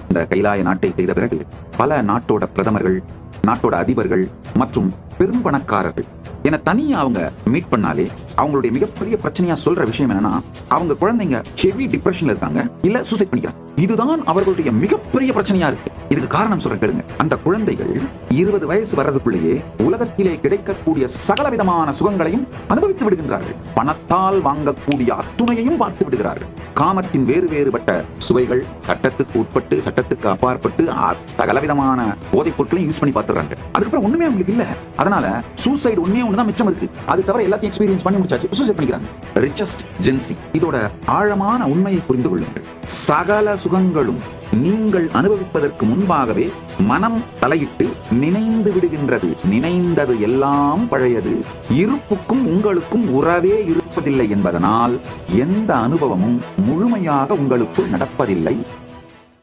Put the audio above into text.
இந்த கைலாய நாட்டை செய்த பிறகு பல நாட்டோட பிரதமர்கள், நாட்டோட அதிபர்கள் மற்றும் பெரும்பணக்காரர்கள் என தனியா அவங்க மீட் பண்ணாலே அவங்களுடைய மிகப்பெரிய பிரச்சனையா சொல்ற விஷயம் என்னன்னா, அவங்க குழந்தைங்க ஹெவி டிப்ரெஷன்ல இருக்காங்க, இல்ல சூசைட் பண்ணிக்கிறாங்க. இதுதான் அவர்களுடைய மிகப்பெரிய பிரச்சனையா இருக்கு. இதுக்கு காரணம் சொல்ற கேளுங்க. அந்த குழந்தைகள் 20 வயசு வர்றதுக்குள்ளேயே உலகத்திலே கிடைக்கக்கூடிய சகல விதமான சுகங்களையும் அனுபவித்து விடுகின்றார்கள். பணத்தால் வாங்கக்கூடிய அத்துணையையும் பார்த்து விடுகிறார்கள். காமத்தின் வேறு வேறுபட்ட சுவைகள், சட்டத்துக்கு உட்பட்டு சட்டத்துக்கு அப்பாற்பட்டு சகல விதமான போதைப் பொருட்களையும் யூஸ் பண்ணி பார்த்துறாங்க. அதுக்கப்புறம் ஒண்ணுமே அவங்களுக்கு இல்ல. அதனால சூசைட் ஒண்ணே ஒண்ணுதான் மிச்சம் இருக்கு. அது தவிர எல்லாத்தையும் எக்ஸ்பீரியன்ஸ் பண்ணி முடிச்சாச்சு, சூசைட் பண்ணிக்கிறாங்க. Richest gen Z. இதோட ஆழமான உண்மையை புரிந்து கொள்ளுங்கள். சகல சுகங்களும் நீங்கள் அனுபவிப்பதற்கு முன்பாகவே மனம் தலையிட்டு நினைந்து விடுகின்றது. நினைந்தது எல்லாம் பழையது. இருப்புக்கும் உங்களுக்கும் உறவே இருப்பதில்லை என்பதனால் எந்த அனுபவமும் முழுமையாக உங்களுக்குள் நடப்பதில்லை.